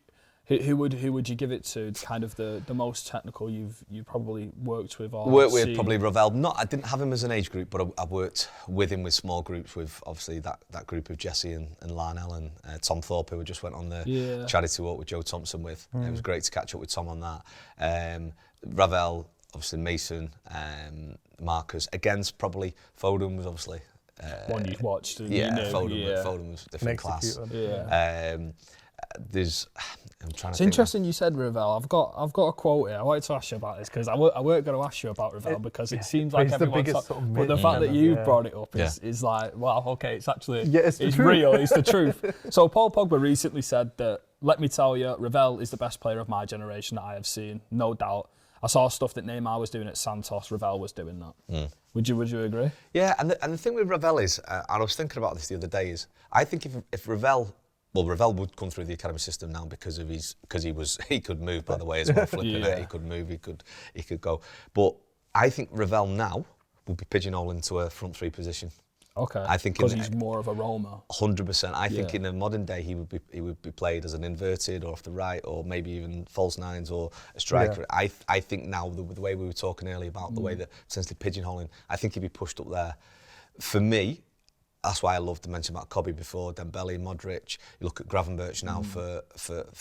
Who would you give it to? Kind of the most technical you probably worked with or Worked with seen? probably Ravel. I didn't have him as an age group, but I've worked with him with small groups, with obviously that group of Jesse and Larnell and Tom Thorpe, who just went on the charity walk with Joe Thompson with. It was great to catch up with Tom on that. Ravel, obviously Mason, Marcus. Against probably Foden was obviously one you've watched. And yeah, you know, Foden was a different class. Yeah. I'm trying It's to think. interesting you said Ravel. I've got a quote here. I wanted to ask you about this because I weren't going to ask you about Ravel because it seems like he's the everyone's biggest talk, sort of but the myth fact that ever, you've yeah. brought it up is like, wow, okay, it's actually it's the truth. real, it's the truth. So Paul Pogba recently said that, let me tell you, Ravel is the best player of my generation that I have seen, no doubt. I saw stuff that Neymar was doing at Santos, Ravel was doing that. Would you agree? Yeah, and the thing with Ravel is, and I was thinking about this the other day, is I think if Ravel, well, Ravel would come through the academy system now because he could move, by the way, as well, flipping it, he could move, he could go. But I think Ravel now would be pigeonholed into a front 3 position. Okay. I think because he's more of a roamer. 100%. I think in the modern day he would be played as an inverted or off the right, or maybe even false nines or a striker. Yeah. I think now the way we were talking earlier about the way that essentially pigeonholing, I think he'd be pushed up there. For me, that's why I love to mention about Kobe before, Dembele, Modric. You look at Gravenberch now for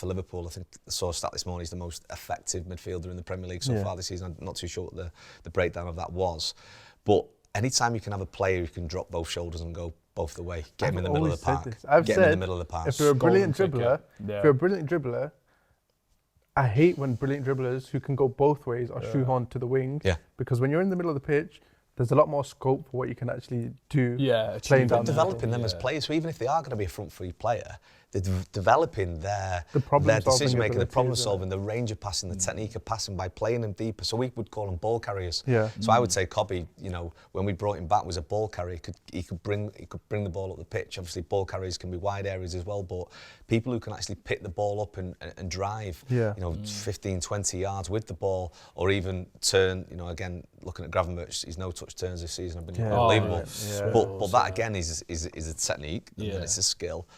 Liverpool. I think I saw a stat this morning, he's the most effective midfielder in the Premier League so far this season. I'm not too sure what the breakdown of that was. But anytime you can have a player who can drop both shoulders and go both the way, get him in the middle of the park. Get him in the middle of the park. If you're a brilliant dribbler, I hate when brilliant dribblers who can go both ways are shoehorned to the wing. Yeah. Because when you're in the middle of the pitch, there's a lot more scope for what you can actually do. Yeah, playing down developing them as players. So even if they are going to be a front 3 player, they're developing their decision making, the problem solving, the range of passing, the technique of passing by playing them deeper. So we would call them ball carriers. Yeah. So I would say Kobe, when we brought him back, was a ball carrier. He could bring the ball up the pitch. Obviously, ball carriers can be wide areas as well, but people who can actually pick the ball up and drive, 15, 20 yards with the ball, or even turn. Again, looking at Gravenberch, he's no touch turns this season. Have been unbelievable. But that again is a technique. And it's a skill.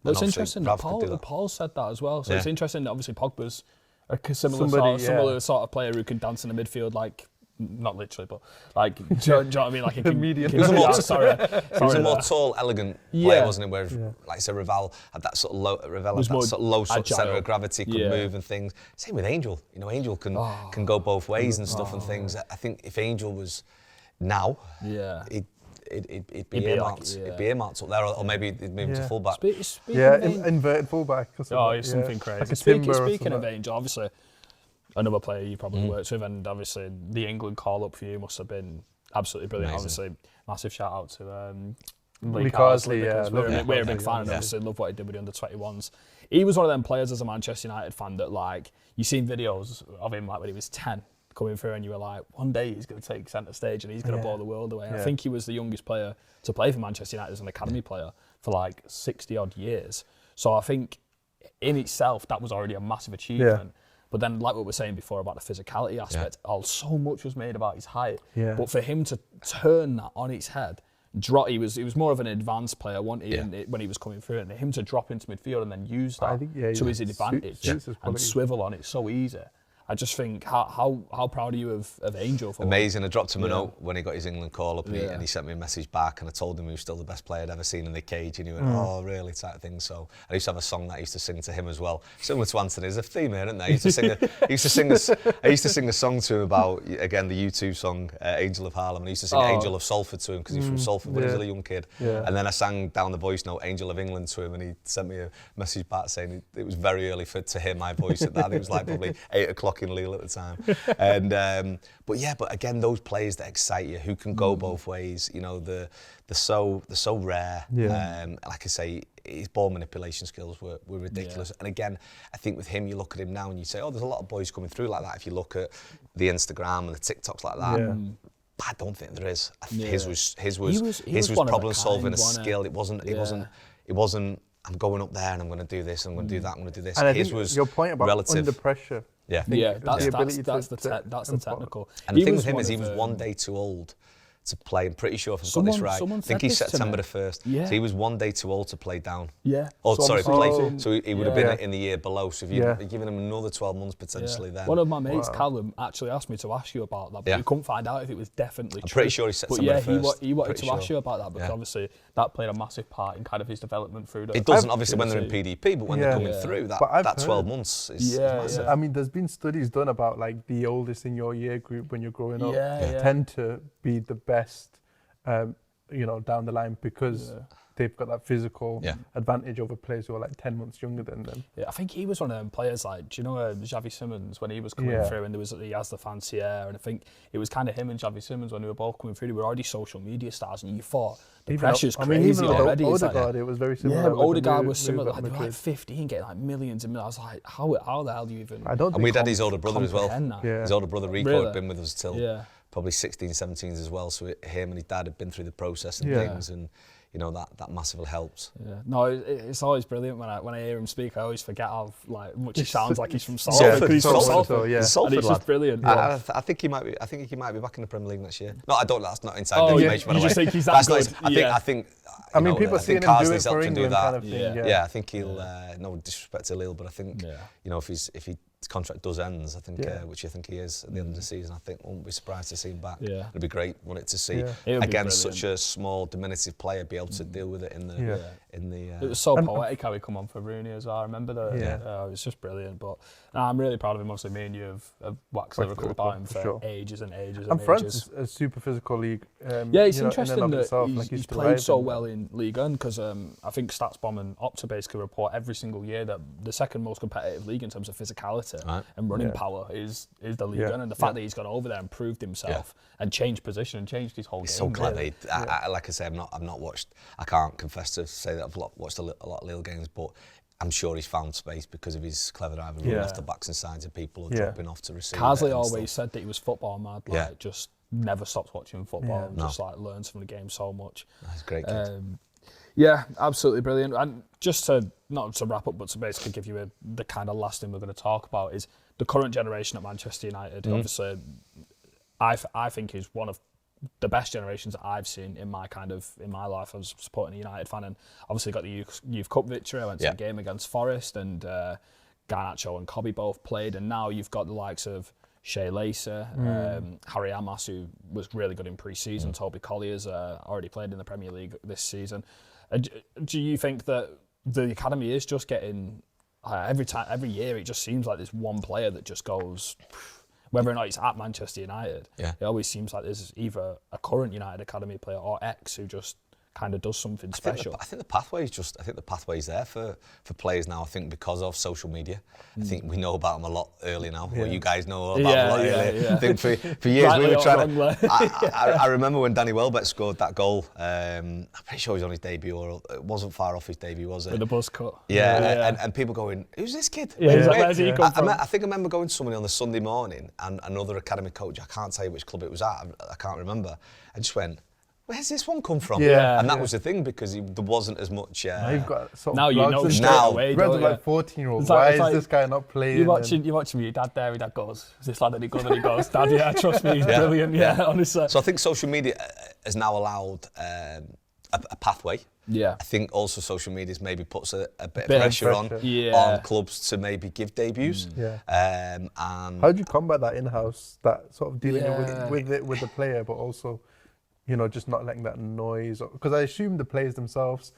It's interesting that Paul said that as well. So it's interesting that obviously Pogba's a similar sort of player who can dance in the midfield, like, not literally, but like, do you know what I mean? Like he can, medium. He was a more tall, elegant player, wasn't he? Whereas, like I said, Ravel had that sort of low centre of gravity, could move and things. Same with Angel. Angel can go both ways and stuff and things. I think if Angel was now, it'd be earmarked. It'd be earmarked up there, or maybe they'd move him to fullback. Speaking Yeah, of inverted fullback. Or something. Oh, it's something crazy. Like a timber or Speaking of something. Angel, obviously, another player you probably worked with, and obviously the England call-up for you must have been absolutely brilliant. Amazing. Obviously, massive shout-out to Lee Carsley, because we're a big Carsley, fan, and obviously love what he did with the under-21s. He was one of them players as a Manchester United fan that, like, you seen videos of him like when he was 10 coming through, and you were like, one day he's going to take centre stage and he's going to blow the world away. And I think he was the youngest player to play for Manchester United as an academy player for like 60 odd years. So I think in itself that was already a massive achievement. But then, like what we were saying before about the physicality aspect, so much was made about his height. But for him to turn that on its head, he was more of an advanced player, when he was coming through, and him to drop into midfield and then use that to his advantage and swivel on it so easy. I just think, how proud are you of Angel? For Amazing. I dropped him a note when he got his England call up, and he sent me a message back, and I told him he was still the best player I'd ever seen in the cage, and he went, oh, really, type thing. So I used to have a song that I used to sing to him as well, similar to Anthony. There's a theme here, isn't there? I used to sing a song to him about, again, the U2 song, Angel of Harlem, and I used to sing Angel of Salford to him because he's from Salford when he was a young kid. And then I sang down the voice note Angel of England to him, and he sent me a message back saying it was very early to hear my voice at that. It was like probably 8 o'clock in Lille at the time. And but again, those players that excite you, who can go both ways, you know, they're so rare. Like I say, his ball manipulation skills were ridiculous. And again, I think with him, you look at him now and you say, oh, there's a lot of boys coming through like that. If you look at the Instagram and the TikToks like that, I don't think there is. His was problem solving, a skill. It wasn't. I'm going up there and I'm going to do this. I'm going to do that. I'm going to do this. And his was your point about relative. Under pressure. That's the technical. And the thing with him is he was one day too old to play. I'm pretty sure if I've got this right. I think he's September the 1st. So he was one day too old to play down. Play. So he would have been in the year below. So if you'd given him another 12 months potentially then. One of my mates, Callum, actually asked me to ask you about that, but we couldn't find out if it was definitely true. I'm pretty sure he's September the 1st. He wanted to ask you about that because obviously that played a massive part in kind of his development through it doesn't obviously when they're in PDP, but when they're coming through, that 12 months is massive. I mean, there's been studies done about like the oldest in your year group when you're growing up tend to be the best down the line because they've got that physical advantage over players who are like 10 months younger than them. Yeah, I think he was one of them players like, do you know Xavi Simons when he was coming through and he has the fancy hair, and I think it was kind of him and Xavi Simons when they were both coming through, they were already social media stars, and you thought the pressure's crazy already. Odegaard, it was very similar. Yeah, Odegaard was similar. They were like 15 getting like millions and millions. I was like, how the hell do you even... And we'd had his older brother as well. His older brother Rico had been with us till... probably 16, 17s as well. So him and his dad had been through the process and things, and you know that massively helps. Yeah. No, it's always brilliant when I hear him speak. I always forget how much he sounds like he's from Salford. He's from Salford, and it's just brilliant. I think he might be. I think he might be back in the Premier League next year. No, I don't. That's not inside information. You just think he's that good? I think. I mean, people see him do it for England, kind of thing. Yeah, I think he'll. No disrespect to Lille, but I think if his contract does end, I think, which I think he is at the end of the season, I think won't be surprised to see him back. It'd be great, wouldn't it, to see again such a small, diminutive player be able to deal with it in the. It was so poetic how he come on for Rooney as well. I remember that. It was just brilliant. But I'm really proud of him. Obviously, me and you have waxed lyrical about him for ages and ages. And France is a super physical league. It's interesting that he's played so well in Ligue 1 because I think StatsBomb and Opta basically report every single year that the second most competitive league in terms of physicality and running power is the Ligue 1, and the fact that he's gone over there and proved himself and changed position and changed his whole game. He's so clever. Really. Like I say, I've not watched. I can't confess to say that I've watched a lot of Lille games, but I'm sure he's found space because of his clever either running off the backs and sides of people or dropping off to receive. Carsley always said that he was football mad, just never stopped watching football and just learns from the game so much. That's great kid. Yeah, absolutely brilliant. And just to, not to wrap up, but to basically give you the kind of last thing we're going to talk about is the current generation at Manchester United. Obviously, I think is one of the best generations that I've seen in my life. I was supporting a United fan, and obviously got the Youth Cup victory. I went to the game against Forest, and Garnacho and Cobby both played, and now you've got the likes of Shea Lacer, Harry Amas, who was really good in pre-season. Toby Collier's already played in the Premier League this season. Do you think that the academy is just getting every year? It just seems like there's one player that just goes whether or not it's at Manchester United. Yeah. It always seems like there's either a current United Academy player or ex who just kind of does something special. I think the pathway's there for players now. I think because of social media, I think we know about them a lot early now. Well, you guys know about them a lot early. I think for years we were trying to. I remember when Danny Welbeck scored that goal. I'm pretty sure it was on his debut, or it wasn't far off his debut, was it? With the buzz cut. Yeah. And people going, "Who's this kid?" Where's he come from? I think I remember going to somebody on the Sunday morning, and another academy coach. I can't tell you which club it was at. I can't remember. I just went, where's this one come from? Yeah. And that was the thing, because there wasn't as much. Now you've got sort of Now you know blogs straight and away, brands don't of you? like 14-year-olds. It's like- Why it's is like this guy not playing? You're watching with your dad there, your dad goes, is this lad any good? And he goes, Dad, yeah, trust me, he's brilliant, honestly. So I think social media has now allowed a pathway. Yeah. I think also social media maybe puts a bit of pressure on clubs to maybe give debuts. And how do you combat that in-house, that sort of dealing with the player, but also, just not letting that noise? Because I assume the players themselves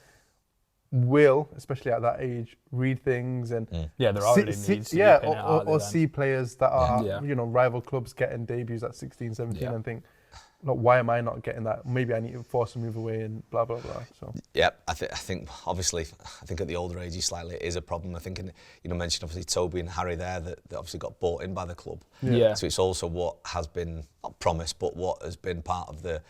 will, especially at that age, read things and they're already see players that are rival clubs getting debuts at 16, 17 and think, look, why am I not getting that? Maybe I need to force a move away and blah blah blah. So I think obviously at the older age slightly it is a problem. I think mentioned obviously Toby and Harry there that obviously got bought in by the club. So it's also what has been not promised, but what has been part of the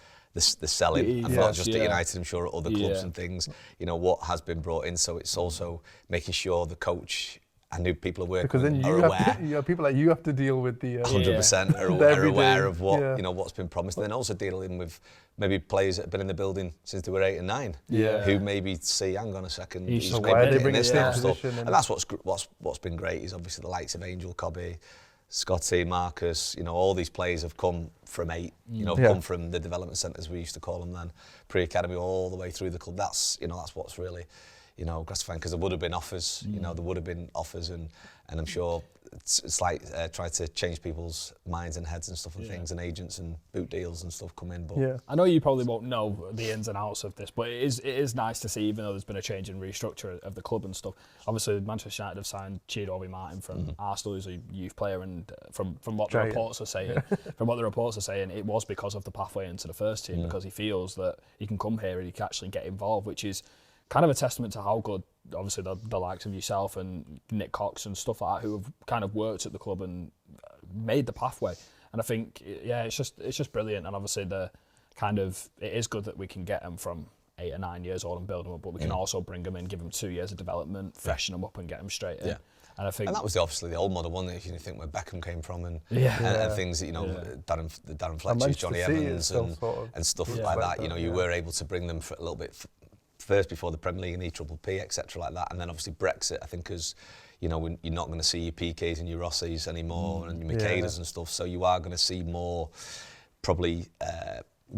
selling, and not just at United, I'm sure at other clubs and things. What has been brought in. So it's also making sure the coach and who people are working because then are aware. People like you have to deal with the 100% are aware of what what's been promised, and then also dealing with maybe players that have been in the building since they were 8 and 9, who maybe see, hang on a second, he's bringing this now stuff, and that's what's been great is obviously the likes of Angel, Cobby, Scotty, Marcus, all these players have come from 8, come from the development centres we used to call them then, pre-academy all the way through the club. That's what's really gratifying, because there would have been offers, and I'm sure it's like trying to change people's minds and heads and stuff and things, and agents and boot deals and stuff come in. But I know you probably won't know the ins and outs of this, but it is nice to see, even though there's been a change in restructure of the club and stuff. Obviously, Manchester United have signed Chido Martin from Arsenal, who's a youth player, and from what the reports are saying, it was because of the pathway into the first team, because he feels that he can come here and he can actually get involved, which is kind of a testament to how good, obviously, the likes of yourself and Nick Cox and stuff like that, who have kind of worked at the club and made the pathway. And I think, it's just brilliant. And obviously, it is good that we can get them from 8 or 9 years old and build them up, but we can also bring them in, give them 2 years of development, freshen them up, and get them straight in. And I think, and that was obviously the old model, wasn't it? If you think where Beckham came from, and things that Darren Fletcher's, Johnny Evans, and stuff like that. You were able to bring them for a little bit first before the Premier League and EPP, etc., like that, and then obviously Brexit. I think as you're not going to see your PKs and your Rossies anymore, and your Makedas and stuff. So you are going to see more probably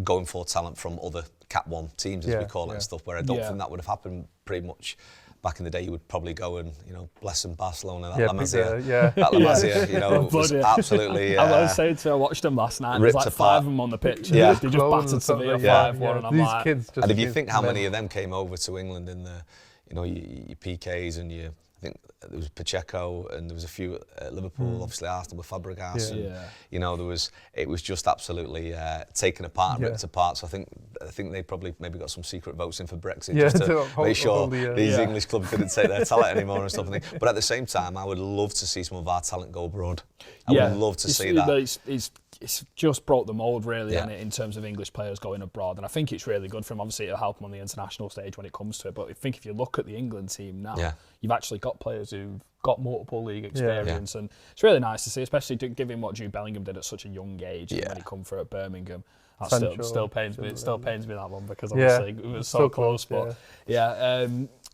going for talent from other Cat 1 teams, as we call it, and stuff. Where I don't think that would have happened pretty much. Back in the day, you would probably go and, bless them, Barcelona, that La Masia. That La Masia, was absolutely... I was saying I watched them last night, and there's like 5 of them on the pitch, and they just battered Sevilla 5-1, and I'm these like... Kids just and if you think how many of them came over to England in the, your PKs and your... I think there was Pacheco, and there was a few at Liverpool, obviously Arsenal with Fabregas, and it was just absolutely taken apart and ripped apart. So I think they probably maybe got some secret votes in for Brexit just to make sure these English clubs didn't take their talent anymore and stuff. But at the same time, I would love to see some of our talent go abroad. I would love to see that. It's just broke the mould, really, in terms of English players going abroad. And I think it's really good for him. Obviously, it'll help him on the international stage when it comes to it. But I think if you look at the England team now, you've actually got players who've got multiple league experience. And it's really nice to see, especially given what Jude Bellingham did at such a young age when he come through at Birmingham. That still pains me. It still pains me, that one, because obviously it was so close. But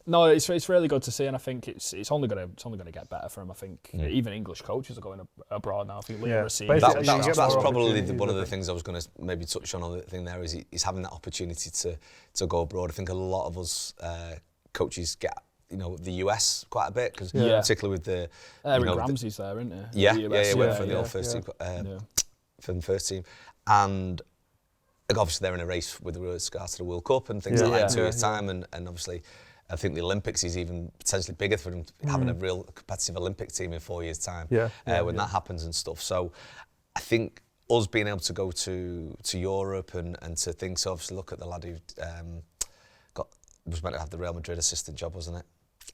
no, it's really good to see, and I think it's only going to get better for him. I think even English coaches are going abroad now. I think Liam Racine. That's probably one of the things I was going to maybe touch on. The thing there is he's having that opportunity to go abroad. I think a lot of us coaches get the US quite a bit, because particularly with the Eric Ramsey's there, isn't he? He went for the first team, for the first team, and obviously they're in a race with regards to the World Cup and things like that in 2 years' time, and obviously I think the Olympics is even potentially bigger for them, having a real competitive Olympic team in 4 years' time when that happens and stuff. So think us being able to go to Europe and to things, so obviously look at the lad who was meant to have the Real Madrid assistant job, wasn't it?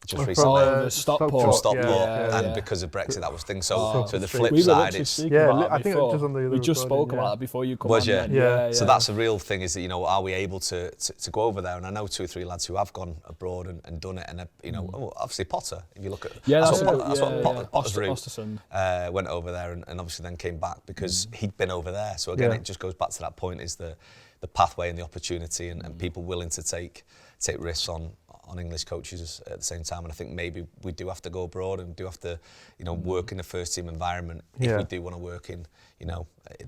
Just recently. From Stockport. From Stockport, Yeah. and because of Brexit, that was thing. So the frustrating. flip side, it's speaking about I it think it before. was just on the other We just recording, spoke about that before you come Was on. you? then. Yeah. So that's a real thing, is that, are we able to go over there? And I know 2 or 3 lads who have gone abroad and done it, and obviously Potter, if you look at that's what Potter's route, Osterson. went over there and obviously then came back because he'd been over there. So again, it just goes back to that point, is the pathway and the opportunity, and people willing to take risks on English coaches at the same time. And I think maybe we do have to go abroad and do have to, work in a first team environment if we do want to work in,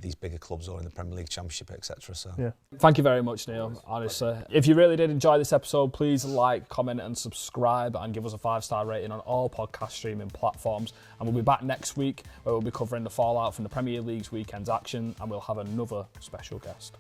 these bigger clubs or in the Premier League, Championship, etc. So Thank you very much, Neil, honestly. If you really did enjoy this episode, please like, comment and subscribe, and give us a 5-star rating on all podcast streaming platforms. And we'll be back next week, where we'll be covering the fallout from the Premier League's weekend's action, and we'll have another special guest.